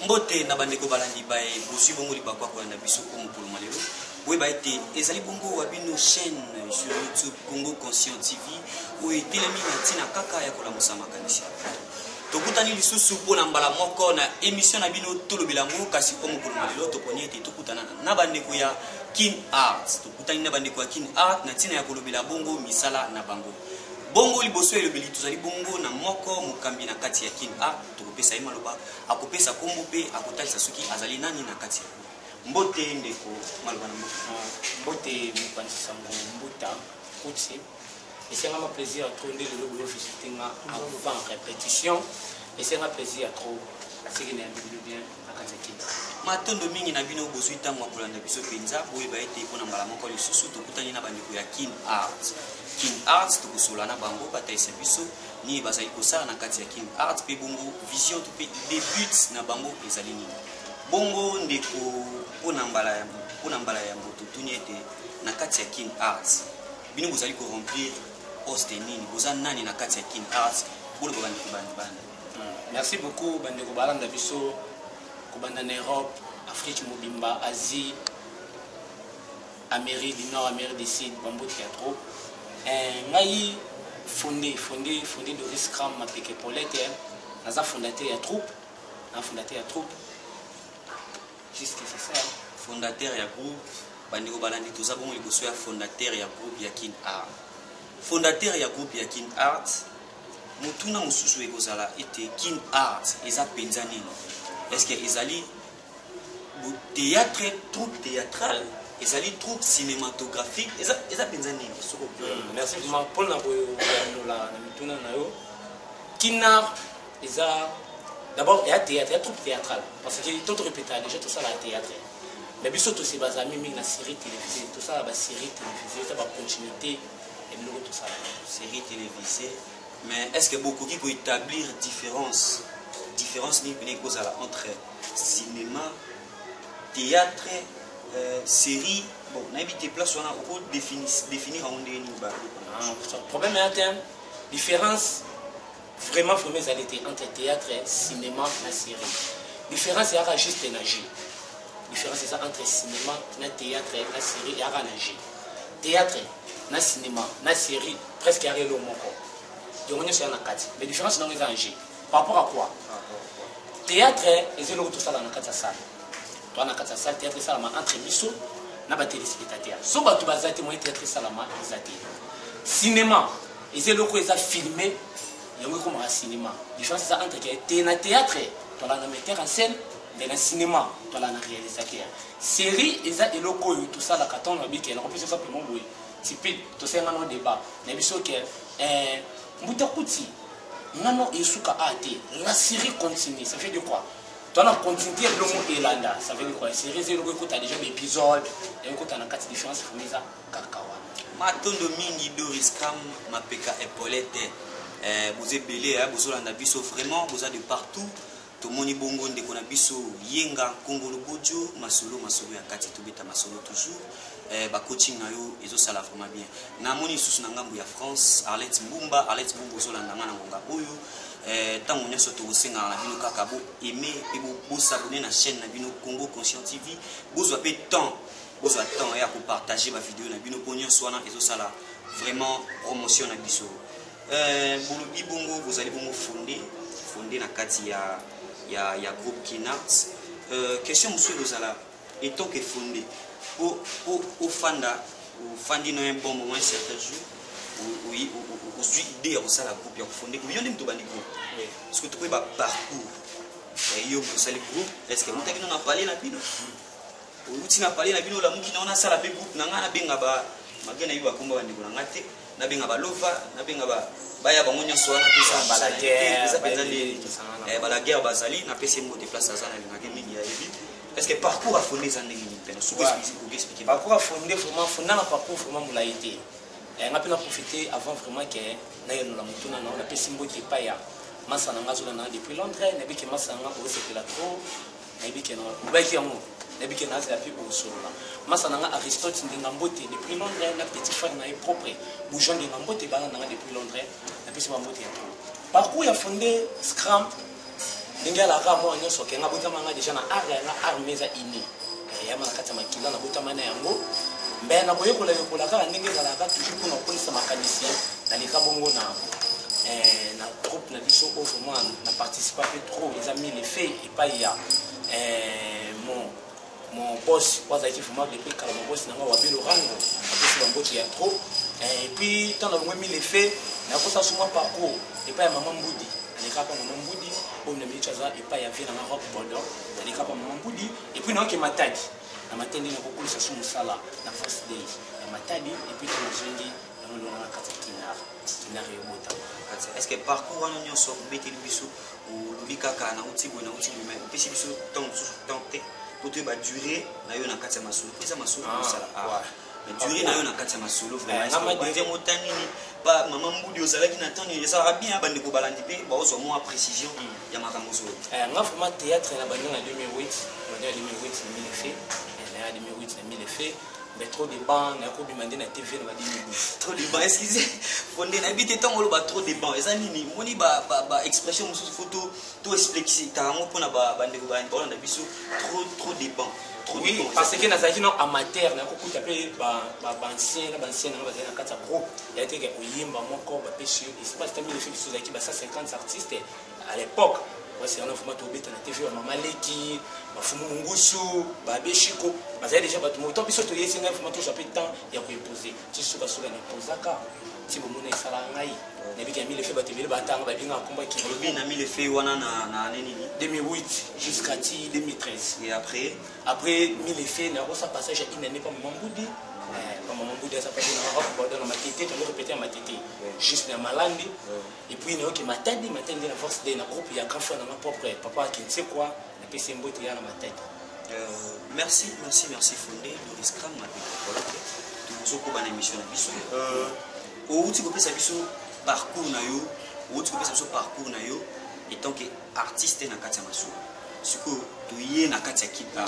Mbote na bandeko balandi bae bosu bongo libakwa kwa na biso ko mukulu malelo we ba été ezali bongo wabino chaîne sur YouTube Congo Conscient TV ou etelemi na tina kaka ya kola musama kanisi tokutani lisusu pona mbala moko na émission na bino tolobela mo kasi ko mukulu malelo toponi ete tokutana na bandeko ya Kin Art tokutani na bandeko ya Kin Art na tina ya kolobela bongo misala na bango bongo liboso elobeli tozali bongo na moko mukambi na kati ya Kin Art tokopesa ye maloba akopesa kombo pe akotalisa soki azali nani na kati ya mbote ndeko maloba na mbote mukanisa mbuta kutsi esenga ma plaisir à trop ndele lobo visiter nga avant répétition esenga plaisir à trop siki na bien na kati ya Kin matondo mingi na bino bozwi tango akolanda biso penza boye ba ete pona mbala moko lisusu tokutani na bandeko ya Kin Art Kin Art tokosola na bango bataisa biso ni bazali kosala na kati ya Kin Art pe bongo vision to pe début na bango ezali nini bongo ndeko pona mbala ya mboto tuni ete na kati ya Kin Art bino bozali ko remplir poste nini boza nani na kati ya Kin Art bolo bandeko banda merci beaucoup bandeko balanda biso kubanda na Europe, Afrique mobimba, Asie, Amérique du Nord, Amérique du Sud, Bambo Théâtre. Ngai fondé de Scrum ma peke Paulette, naza fondateur ya troupe, Juste c'est ça. Fondateur ya groupe, bandeko balandi toza bongo liboso ya fondateur ya groupe ya Kin Art. Fondateur ya groupe ya Kin Art, mutuna mususu ekozala ete Kin Art eza penza nini. Est-ce que ezali théâtre, troupe théâtrale, ezali troupe cinématographique, eza penza nini soko. Merci vraiment pour la mituna na yo. Kin Art eza d'abord il y a théâtre, il y a troupe théâtrale parce que tout répéta déjà tout ça la théâtre. Mais biso to se basa mimi na série télévisée, tout ça la série télévisée, ça va continuité et tout ça. Série télévisée, mais est-ce que beaucoup qui peut établir différence entre cinéma, théâtre, série, bon, on a évité place on a beaucoup définir en une le problème est atteint différence vraiment entre théâtre, cinéma et série. Différence est juste énergie. Différence est entre cinéma, théâtre, série et énergie. Théâtre, cinéma, série presque à réel au moko. Donc on est sur la carte. Mais différence dans les enjeux. Par rapport à quoi? Théâtre, et c'est tout ça dans la salle. Toi, dans la salle, théâtre, ça entre biso, na ba téléspectateur. So ba tu bazate témoin théâtre ça la ezati. Cinéma, et c'est le ko eza filmé, yango comme un cinéma. Différence ça entre théâtre, toi là na metteur en scène, mais le cinéma, toi là na réalisateur. Série, eza eloko tout ça la carton na bi que on peut simplement boy. Typique, tout ça un débat. Na biso que Mbuta Kuti, Nano et Souka Ate, la série continue, ça fait de quoi? Toi, la continuité de l'homme et l'anda, ça veut dire quoi? La série, c'est le coup, tu as déjà l'épisode, et le coup, tu as 4 différences, il faut ça, Kakawa. Matondo Mingi Doris Kam, ma peka Epaulette, vous êtes belé, vous êtes biso vraiment, vous êtes de partout. Tomoni bongo ndeko na biso yenga Congo Lobojo masolo ya kati tobeta masolo toujours ba coaching na yo ezosala vraiment bien na moni susu na ngambo ya France Arlette Mbumba ozolanda ngana ngonga oyo tango nyoso tokosenga na bino kaka bo aimer et bo s'abonner na chaîne na bino Congo Conscient TV bozwa pe temps ya ko partager ba vidéo na bino ponyo swana ezosala vraiment promotion na biso bolobi bongo vous allez bongo fonder na kati ya groupe Kin Art. Question monsieur Lozala, étant que fondé, au fandi dans un bon moment, un certain jour, où suis idée au la groupe, il y a fondé, où il y a un groupe. Est-ce que tu peux parcours? Il y a un groupe, est-ce que vous avez parlé la bino? Vous avez parlé la bino, la mouki, on a ça la groupe, n'a pas bien à magana yu bakomba bandeko na ngate na benga ba lova na benga ba baya bango nyonso wana pesa bala guerre bazali na pesa mo déplacer ça na ngake mingi ya ebi est-ce que parcours a fondé ça ndenge ni pena soko expliquer parcours a fondé vraiment fondé na parcours vraiment mulaité nga pena profiter avant vraiment que na yeno la mutuna na pesa mbote pa ya masa na ngazo na depuis Londres na biki masa nga ko se pela trop na biki na baki yango depuis que nazi appui pour solo masa nanga Aristote ndingambote depuis Londres na petit frère na propre boujon ndingambote bana nanga depuis Londres na pesi mambote ya parcours ya fondé Scrum ndenge alaka mwa nyonso kenga botamanga déjà na art ya arme za ini ya mana kati makila na botamana yango mbe na koyekola yekola kala ndenge ezalaka toujours mpona kokolisa makanisi na leka bongo na troupe na biso oyo vraiment na participa mpe trop eza mis les faits epai ya mon boss wazalaki vraiment depuis kala mon boss nanga wabi lorango apesi bamboti ya trop et puis tant na bongo mis les faits nakosa suma parcours epai ya mama mbudi aleka pa mama mbudi oyo na minute aza epai ya vie nanga rock bordeaux aleka pa mama mbudi et puis naoke matadi na matadi nakokolisa so mosala na first day ya matadi et puis tozongi yango na kati ya kinar yobota. Est-ce que parcours wana nyonso obeteli biso olobi kaka na utibwe mais opesi biso tente po toyeba durée na yo na kati ya masolo eza masolo kosala durée na yo na kati ya masolo vraiment motani nini ba mama mbudi ozalaki na ntango ezalaka bien bandeko balandi mpe baozwa mwa précision ya makambo oyo nga vraiment théâtre na bandeko na 2008 na 2008 na mille effet na 2008 na mille effet mais trop de bancs na ko bimande na TV na 2012 trop de bancs excusez fondé na habité tant on ba trop de bancs eza nini moni ba expression mususu photo to expliquer tarango pona ba bandeko ba na biso trop de bancs. Oui, parce que nazaki non amateur na kokuta pe ba ancien na bazali na kata groupe ya teke oyimba moko ba pesi et c'est pas tellement le fait que sozaki ba 150 artistes à l'époque c'est un format obeta na TV ba mama leki ba fumu ngusu ba beshiko bazali déjà ba tout temps biso to yesi na format to chapitre temps ya ko imposer ti suka suka na posaka ti bomona esala ngai na biki ya mille fait ba tebele ba tanga ba binga komba ki lobi na mille fait wana na nini 2008 jusqu'à 2013 et après mille fait na ko sa passage une année pas maman Mbudi pas maman Mbudi ça passé na rock bordeaux na matete to répéter ma matete juste na malandi et puis na ok matadi na force de na groupe ya grand frère na ma propre papa qui ne sait quoi na pc mbote ya na matadi. Merci Fondé Doris Kram ma polote tout ko ba na émission na biso outi ko pesa biso parcours na yo outi ko pesa biso parcours na yo étant que artiste na kati ya masolo siko toye na kati ya kita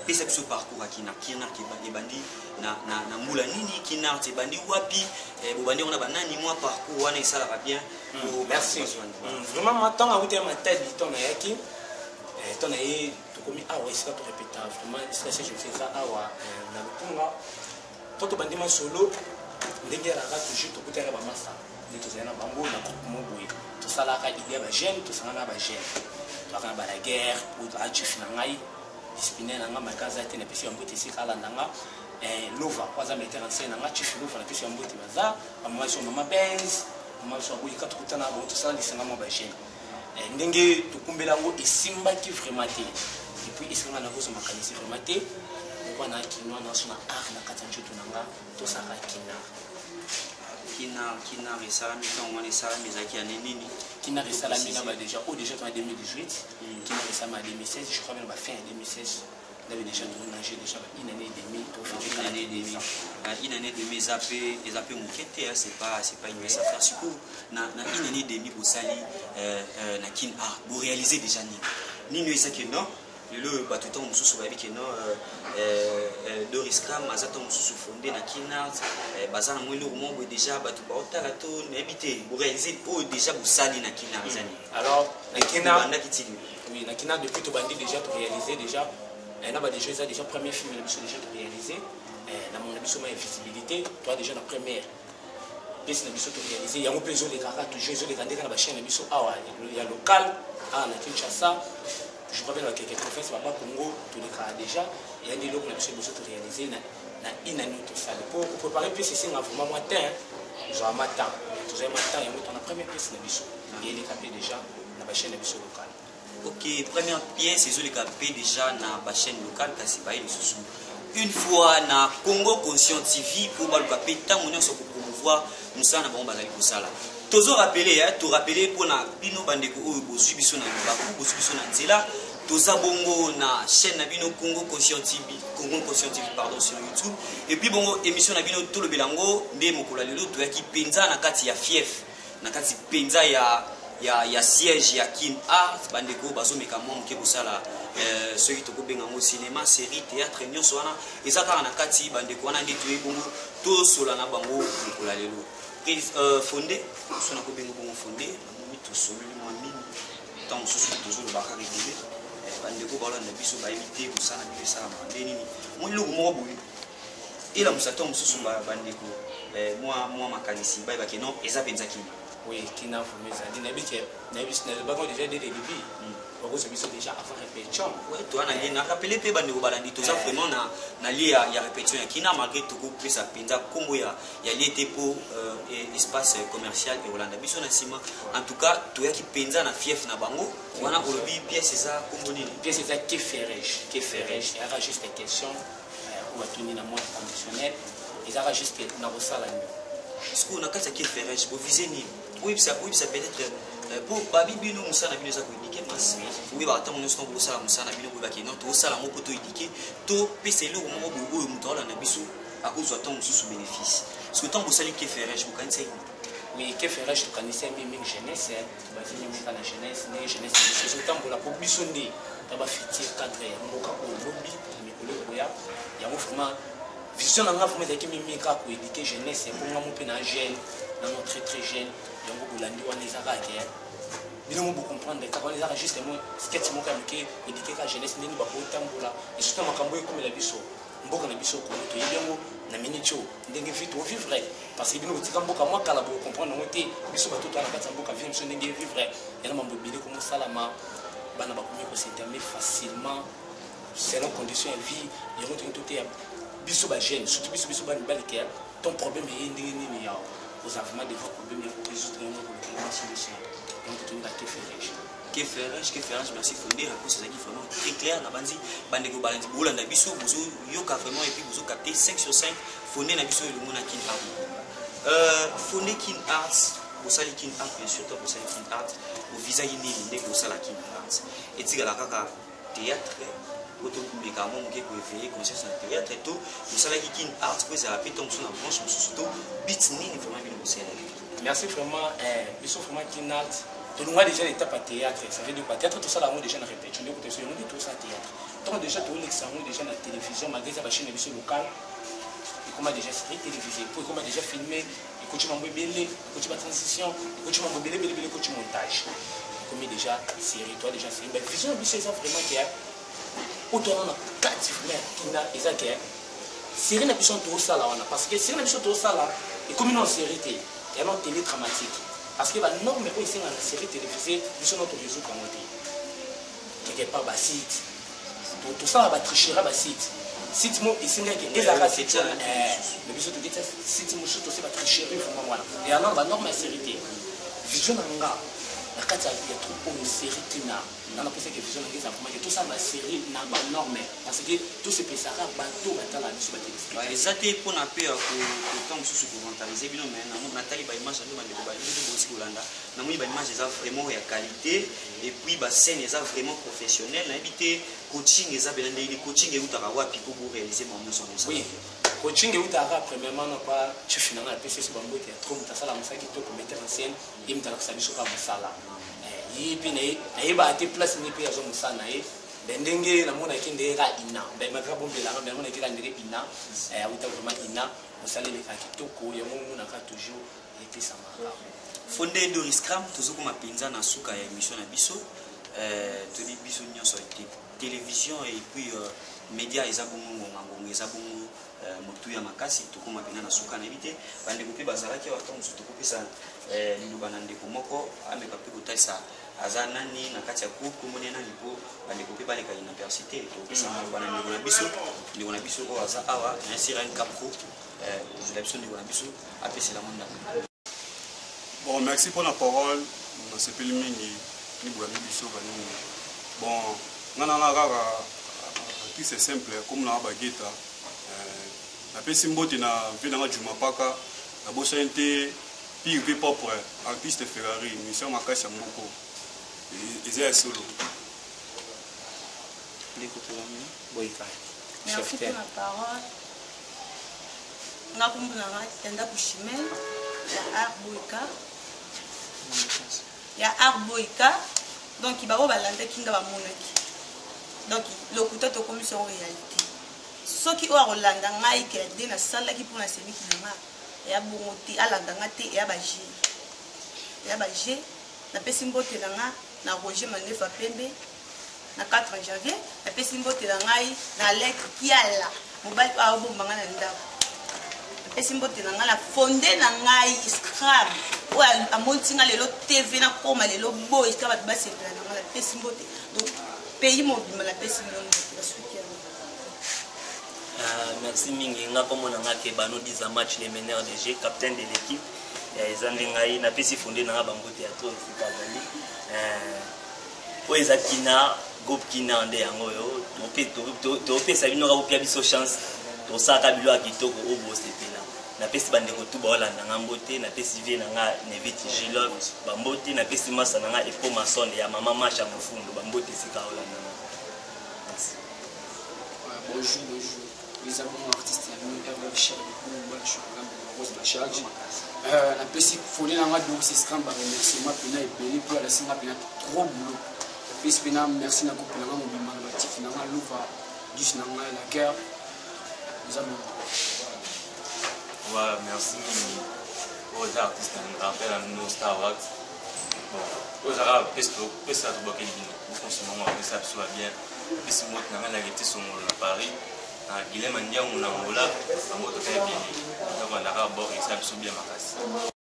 pesa biso parcours akina kina ebandi na mbula nini kina te bandi wapi bobandi on a banani moi parcours wana esala va bien. Merci vraiment maintenant à outi ma tête ton yaki ton ay to komi awa esika to répéter vraiment ça je fais ça awa na lupunga to bandi ma solo ndenge raka toujours to kutera ba masa ni to zena bango na groupe moboy to sala ka idée ba jeune to sala na ba jeune to kana ba la guerre ou a chif na ngai disciplinaire na nga makaza te na pesi mbote sikala nanga lova kwaza metteur en scène nga chif lova na pesi mbote baza mama so mama Benz mama so ko yika to kutana ba to sala lisanga mo ba jeune ndenge to kumbela ngo isimba ki vraiment te et puis isinga na kozo makanisi vraiment te ko na kinwa na so na art na katanjo to nanga to sala kina resalami ntango wana esalami ezalaki ya nini kina resalami na déjà au déjà en 2018 kina resalami en 2016 je crois même fin 2016 on avait déjà tournagé déjà une année et demie une année et demie ezape mokete c'est pas une mince affaire siko na une année et demie bosali na kin art bo réaliser déjà nini ezaki non lelo bato ntango mosusu bayebi ke non Doris Kram aza ntango mosusu fondé na kinart baza na mwa eloko moko boye déjà bato baotala to nayebi te boréalise oyo déjà bosali na kinart ezani alors na kinart bandaki tili oui na kinart depuis tobandi déjà toréalise déjà na badéja eza déjà premier film na biso déjà toréalise na mona biso ma visibilité toi déjà na première pesi na biso toréalise yango mpe ezolekaka toujours ezoleka ndeka na bachaine na biso awa ya local awa na Kinshasa. Je crois bien que quelques confesses papa Congo tout le cas déjà et un dialogue na biso biso to réaliser na une année tout ça pour préparer plus ici na vraiment matin genre matin tout ça matin et on a première pièce na biso et il est capé déjà na ba chaîne na biso locale. OK, première pièce ils ont les capé déjà na ba chaîne locale kasi ba ile susu une fois na Congo Conscient TV pour ba le capé tant on est pour promouvoir musa na bomba bazali kosala tozo rappeler to rappeler pour na bino bandeko oyo bozwi biso na libaku bozwi biso na nzela toza bongo na chaîne na bino Congo Conscient TV pardon sur YouTube et puis bongo émission na bino to le belango nde mokolo lelo to yaki penza na kati ya fief na kati penza ya siège ya kin art bandeko bazomeka mwa moke kosala soki tokobenga ngo cinéma série théâtre nyonso wana eza kaka na kati bandeko wana nde toyebi bongo tosola na bango mokolo lelo Fondé, on a bien fondé, on a mis tout seul, tant mosusu tozolobaka ebele bandeko balanda biso bayebi te kosala bino esalama nde nini moi eloko moko boye elamusa ntango mosusu bandeko mwa makanisi bayebake non eza mpenza kini. Oui, qui n'a pas mis ça. Il n'a pas déjà des débuts. Pourquoi c'est déjà avant répétition? Oui, toi, on a rappelé que bandeko balandi toza vraiment na lié à répétition qui n'a malgré tout coup plus à penza comme il y a lié pour espace commercial et Hollande biso na sima. En tout cas, toi qui penza na fief na bango, on a olobi pièce ça comme ni pièce ça qui ferait il y a juste des questions ou à tenir dans mode conditionnel, il y a juste na rosala. Est-ce qu'on a qu'à qui ferait pour viser ni oui ça peut-être pour babi nous musa na bino za ko indiquer mas oui ba tamu nous ko sala musa na bino ko ba ki non to sala moko to indiquer to pese lo mo bo o muto na biso a cause de temps sous bénéfice ce que tant ko sali qui ferait je vous connais oui qui ferait je connaissais même jeunesse ba si même kana jeunesse ne jeunesse ce temps pour la biso ndi ta ba fitir cadre mboka ko lobby mikolo ko ya mo vraiment vision na nga vraiment qui mimi ka ko éduquer jeunesse pour nga mo pe na jeune na notre très jeune donc bolandi wana ezaka ke bino mo comprendre ka wana ezaka juste mo sketch mo ka mike éduquer ka jeunesse ndeni ba ko tambola et surtout makambo ekomela biso mboka na biso ko to yebengo na minute ndenge vite o vivre parce que bino botika mboka mo kala bo comprendre ngo te biso ba toto na kati mboka vivre so ndenge vivre yana mambo bile ko mo salama bana ba komi ko s'intermer facilement selon condition de vie yango to te biso ba jeune surtout biso ba balike ton problème est ndenge ya aux vraiment des problèmes de résoudre une solution donc tu dois te faire merci fondé à cause de ça qui vraiment très clair na bandi bandeko balandi bolanda biso bozo yoka vraiment et puis bozo capter 5 sur 5 fondé na biso le mona kin art fondé kin arts au sali kin art bien sûr au sali kin art au visage ni ndeko sala kin art et tigala kaka théâtre auto médicament qui peut éveiller conscience en théâtre et tout nous savons qu'il art que ça rapide donc sur la branche surtout bit ni vraiment bien au merci vraiment ils sont vraiment qui art de nous déjà l'étape à théâtre ça veut dire quoi théâtre tout ça là on déjà na répétition de côté sur on dit tout ça théâtre donc déjà tout l'examen déjà la télévision malgré ça machine émission locale et comment déjà série télévisée pour comment déjà filmer et coach mambo belé coach ma transition coach mambo belé coach montage comme déjà série toi déjà série mais vision c'est ça vraiment qui est autour de 4 qui n'a exacté série na biso to sala wana parce que série na biso to sala et comme une série télé et non télé dramatique parce que la norme est aussi dans la série télévisée biso notre réseau comme on dit quelque part ba site tout ça va tricher ba site mo ici que ezaka site mais biso to dit site mo surtout c'est ba tricher vraiment voilà et alors la norme est série télé vision nga la carte il y a trop de série tina dans la pensée que vision nga ça comment que tout ça ma série na ba norme parce que tout ce que ça va bateau dans la biso ba télé ça te pour na peur que temps sous pour rentabiliser bien mais na Nathalie ba image ndo bandeko ba libi aussi Hollanda na moi ba image eza vraiment ya qualité et puis ba scène eza vraiment professionnel na éviter coaching eza belende ile coaching et utaka wapi pour réaliser mon mission comme ça oui coaching et utaka premièrement na pas tu finalement la PC sur bambo te trop mutasala musaki to ko mettre en scène et mutala kusabiso pa musala et puis na yeba te place ni pe yazo musana e bendenge na mona kinde ra ina be makra bombela na mona kira ndenge ina uta vraiment ina musala le kitoko ya mungu na ka toujours et puis ça m'a fondé de Scrum toujours comme pinza na suka ya émission na biso toni biso nyonso télévision et puis média ezabungu ngango ezabungu motu ya makasi tokoma pena na suka na éviter bande kopi bazalaki wa temps surtout kopesa liloba na ndeko moko ameka pe kotalisa aza nani na kati ya groupe komone na lipo bande kopi baleka université to pesa bana ndeko na biso ko aza awa na sira en capro la biso ndeko na biso apesi la monde. Bon, merci pour la parole. On s'est pris le mini, ni bourami biso bani. Bon, c'est simple, comme la baguette. La personne qui na venu à Jumapaka, la bosse était pire propre, artiste Ferrari, mission Makash Moko. Et c'est solo. Merci pour la parole. Nga kumbulanga tenda kushimel ya Arboika donc il va au balanda kinga ba monaki donc le couteau to comme sur réalité ce qui au Rolanda ngai ke de na sala ki pour na semi ki na ya bongoti alanda ngate ya baje na pesi mbote nga na Roger Mandefa Pembe na 4 janvier napesi mbote na ngai na lek kiala mobali aobombanga na ndako napesi mbote na ngai na fonde na ngai scram oyo amonti nga lelo tv na koma lelo boy esika bato basepela na ngai napesi mbote donc pays mobima napesi mbote basuki yango. Merci mingi nga komona nga ke bano 10 match les meneurs de jeu capitaine de l'équipe ezandi ngai napesi fonde na bambote ya to esika azali oyo eza kina groupe kina nde yango oyo topesa bino kapopia biso chance tosalaka bilo ya kitoko oyo bosepela napesi bandeko tu baolanda nga mbote napesi vie na nga neviti gilov bambote napesi masa na nga epo masonde ya mama masha mofundo bambote esika olanda nga. Bonjour. Les abonnés artistes Hervé Cher je suis Rose la charge la petite folie dans la donc c'est scram par remerciement pena et belé pour la singa pena trop boulot puis pena merci na couple na mon bimang batif na louva du na la guerre les amis voilà merci aux artistes on rappelle à nos Star Wax bon aux arabes pesa to bakeli bino pour ce moment ça soit bien puis c'est moi na la réalité sur Paris Guilhem Ndiango na Angola, Angola très bien. Donc on a d'abord et ça bien makasi.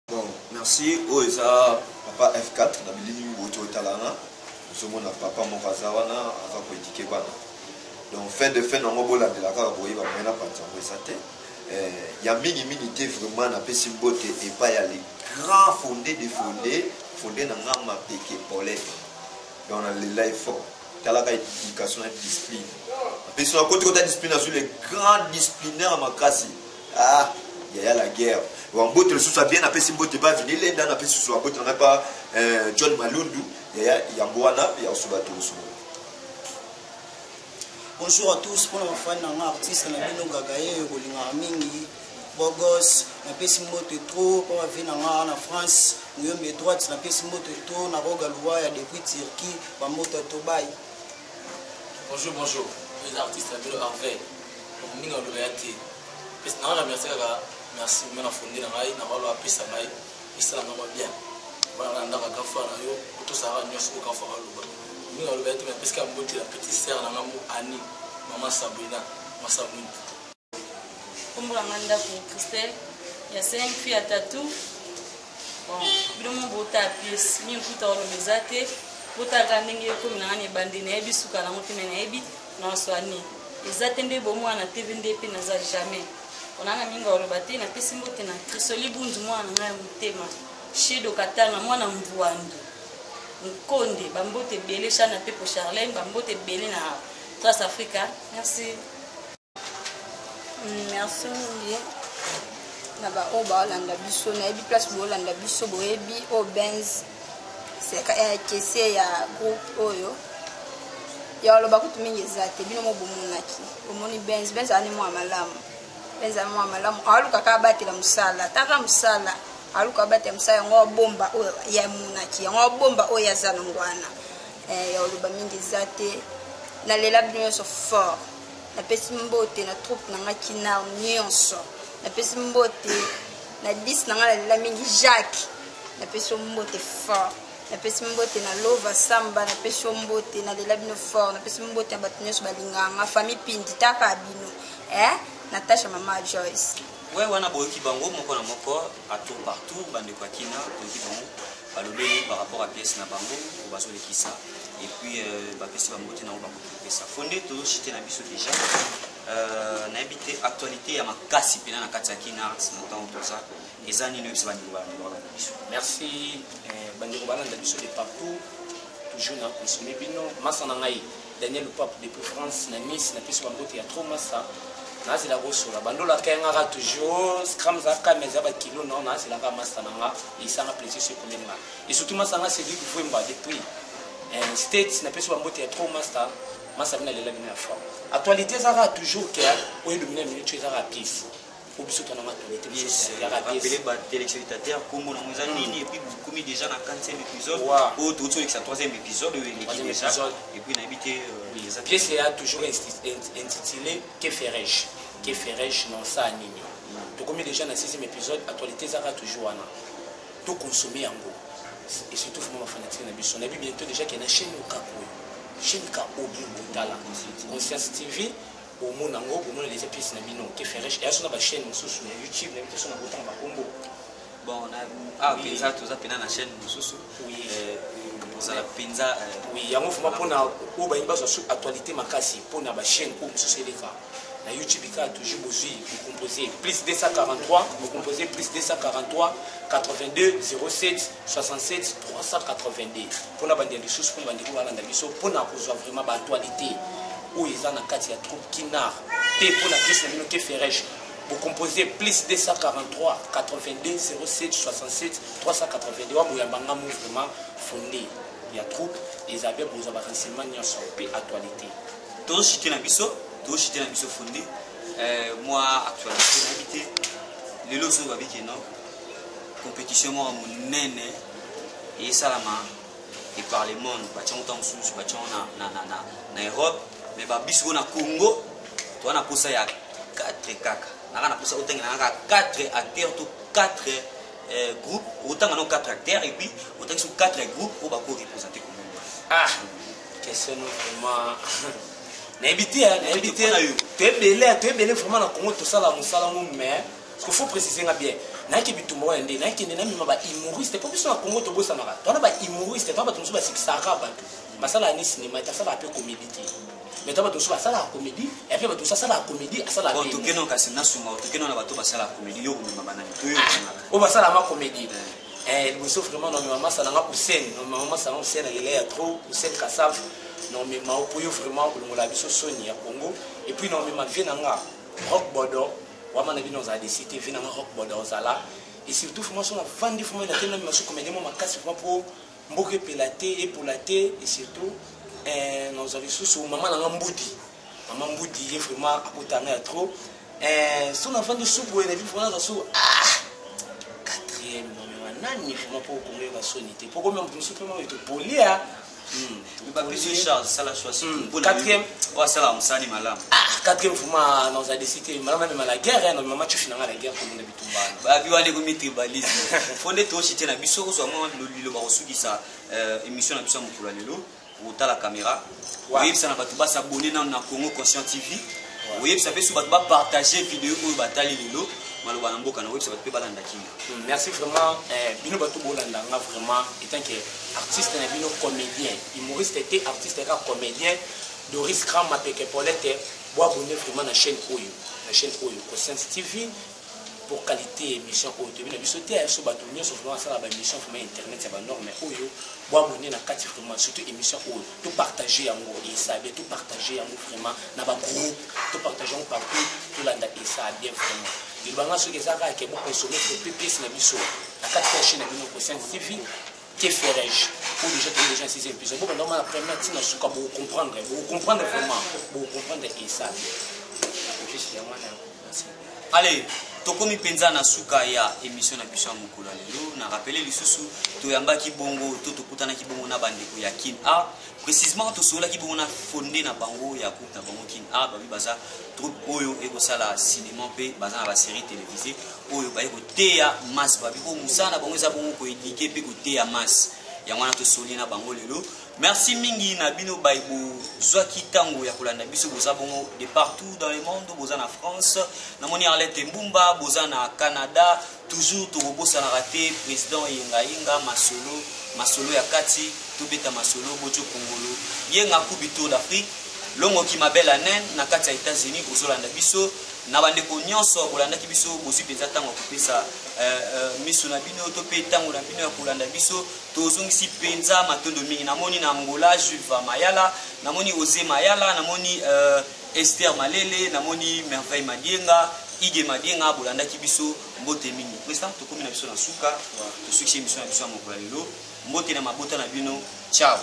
Bon, merci. Oza papa F4 na bilini boto talana. Nous na papa Mokazawana ava ko étiquer bana. Donc fait de fait nango bola de la ka boyi ba mena pantango esate. Ya mingi té vraiment na pesi mbote et pas ya les grands fondés na ngama peke Paulette. Donc on a les life fort. Talaka éducation et discipline. Puis sur la côté de discipline, sur les grands disciplinaires à Makasi. Ah, il y a la guerre. On botte le sous bien, après si on botte pas venir, les dans après sur la côté, on n'a pas John Malundu, il y a Yambouana, il y a Osubato. Bonjour à tous, pour les fans artistes, on a bien Gagaye, Rolinga Mingi, Bogos, on a pesi moto trop, pour la vie en France, nous sommes droite, on a pesi moto trop, on a Rogaloua, il y a des prix Turquie, on a moto Tobaï. Bonjour. Les artistes à Belo Harvey, nous avons l'ouverture. Merci, mais on a fondé dans l'aïe, on a appris ça, et ça va bien. On a un gaffa, tout ça va nous sur le gaffa. Nous avons l'ouverture, mais parce qu'il y a la petite sœur, on a Annie, maman Sabrina, maman Sabrina. Comme on a Christelle, il y a 5 filles à tatou. Bon, il y a un beau pièce, il y a un peu de mesate. Botaka ndenge comme na ngani bandine ebi suka na motime na ebi na swani ezatende bomo na TV ndep na za jamais onanga minga orobate na pesi mbote na Trisoli bundu mwana ngai mutema Shedo Katana mwana mvuandu Nkonde bambote belé chana pepo Charlène bambote belé na Trace Africa. Merci. Merci Ndié. Na ba oba landa biso na ebi place bo landa biso bo ebi o Benz c'est que ya groupe oyo ya lo bakutu mingi ezate bino mo bomunaki omoni Benz ani mo amalamu Benz ani mo amalamu aluka ka batela musala taka musala aluka batela musala ngo bomba oyo ya munaki ngo bomba oyo ya zanongwana ya lo ba mingi ezate na lela bino so fort na pesi mbote na troupe na ngaki na nyonso na pesi mbote na 10 na ngala lela mingi Jacques na pesi mbote fort na pesi mbote na Lova Samba na pesi mbote na lela bino fort na pesi mbote ya bato nyonso balinganga famille Pindi taka bino Natasha Mama Joyce ouais wana boyoki bango moko na moko à tout partout bande kwa kina boyoki bango balobeli par rapport à pièce na bango au baso de kisa et puis ba pesi ba mbote na bango pesa fondé to chité na biso déjà na habité actualité ya makasi pena na kati ya kina na temps tout ça les années ne se bandiko ba biso. Merci bandiko balanda biso de partout toujours na consommer bino masa na ngai Daniel Pape depuis France na Nice na piso bangote ya trop masa na zela bosola bandola kayanga toujours scram za kameza ba kilo non na zela ka masa na nga isanga plaisir sur komenga et surtout masa nga c'est lui qui voit depuis States na piso bangote ya trop masa bina lela bina fort actualité ça va toujours que au dominer minute tu ça rapide au biso tona actualité ya rappeler ba téléspectateurs comme on nous a nini et puis comme déjà na 45 épisode au tout sur le 3e épisode l'équipe déjà et puis na habité les pièces est toujours intitulé que ferais non ça nini donc comme déjà na 6e épisode actualité ça va toujours ana tout consommer en gros et surtout vraiment fanatique na biso na bientôt déjà qu'il y a une chaîne au Cap chaîne ka obi botala Conscience TV au monde ngo au monde les épices na bino qui fait riche et sur la chaîne mususu na YouTube na biso na botanga kombo bon ah ok ça tout ça pena na chaîne mususu oui ça la penza oui yango fuma pona o ba imba sur actualité makasi pona ba chaîne ko mususu eleka na YouTube ka toujours bozui vous composez plus 243 vous composez plus 243 82 07 67 382 pona bande de sous pona bande ko balanda biso pona kozwa vraiment ba actualité où ils ont un ya troupe Kinar T pour la crise de qui fait vous composez plus 243 82 07 67 382 vous avez un mouvement fondé il y a troupe et ils avaient besoin de renseignements sur la actualité tout ce qui est fondé moi actualité habité les lots sont avec non compétition moi mon nene et salama et par le monde bâtiment temps sous bâtiment na Europe mais biso na Congo to na posa ya 4 kaka na posa autant na 4 acteurs to 4 groupes autant na 4 acteurs et puis autant sur 4 groupes on va représenter Congo ah question vraiment na habité tu es belé vraiment na Congo tout ça la musala mais ce qu'il faut préciser bien na ki bitumba wa ndé na ki ndé na mima ba humoriste pas biso na Congo to bosa na to na ba humoriste pas ba tumso ba sikisaka ba masala ni cinéma ta ça ba peu comédie mais toi tu as la comédie et puis tu as la comédie à ça la comédie. Tu as na suma, tu as na bato basala la comédie yo ko mama nani. O basala ma comédie. Le souffre vraiment non maman ça nga scène, non maman ça scène il est trop scène Kassav. Non mais ma opoyo vraiment pour la biso Sony à Congo et puis non mais ma vie nga rock bodo, wa mana bi nos a décidé vie nga rock bodo zala et surtout vraiment sur la vendre vraiment la tellement ma comédie moi ma casse vraiment pour mboke pelaté et pour la thé et surtout nous avons sous maman na Mboudi maman Mboudi est vraiment à potana trop son enfant de sous-bois et vraiment dans sous quatrième nani vraiment pour combien va soniter pour combien on se peut même te polia pas plus de charge ça la choix quatrième ouais ça là on s'anime malam quatrième vraiment nous a décidé maman même la guerre non maman tu finis la guerre pour nous bitumba ba bi wale ko tribalisme fondé to chité na biso so mo lo ba osukisa émission na biso mukula lelo pour la caméra oui ça n'a pas tout bas s'abonner dans Congo Conscience TV oui ça fait sous ba partager vidéo ou batali lelo maloba na mboka na web ça va te balanda kinga merci vraiment bino bato bolanda nga vraiment étant que artiste na bino comédien humoriste était artiste et comédien Doris Kram Mapeke Paulette bois abonner vraiment na chaîne Oyo Conscience TV pour qualité émission audio bino biso te so bato nyonso vraiment ça la émission vraiment internet c'est ba norme Oyo bois abonner na kati vraiment surtout émission Oyo tout partager yango et ça bien tout partager yango vraiment na ba groupe tout partager partout tout landa et ça bien vraiment il va nga soki ezaka ke mo consommer pour PPS na biso na kati ya chaîne na bino Conscience TV qui ferais pour déjà 6e épisode bon normalement la première tina suka pour comprendre vraiment pour comprendre et ça juste merci allez tokomi penza na suka ya émission na biso mukula lelo na rappeler lisusu to yambaki bongo to tokutana ki bongo na bandeko ya Kin Art précisément to sola ki bongo na fondé na bango ya groupe na bango Kin Art ba bi baza troupe oyo eko sala cinéma pe baza na ba série télévisée oyo ba eko teya masse ba bi ko musana bango za bongo ko éduquer pe ko teya masse ya mwana to soli na bango lelo merci mingi na bino baibo zwaki tango ya kolanda biso boza bongo de partout dans le monde boza na France na moni Arlette Mbumba boza na Canada toujours to bobosa na raté président Yenga masolo ya kati to beta masolo bojo Kongolo yenga kubito d'Afrique longo ki mabel anen na kati ya États-Unis bozolanda biso na bandeko nyonso kolanda ki biso bosi penza tango kopesa miso na bino to pe tango na bino ya kolanda biso tozongisi penza matondo mingi namoni na Angola Juva Mayala namoni Ose Mayala namoni Esther Malele namoni Merveille Madienga Ige Madienga bolanda ki biso mbote mingi président tokomi na biso na suka to succès émission na biso ya mokolo lelo mbote na mabota na bino ciao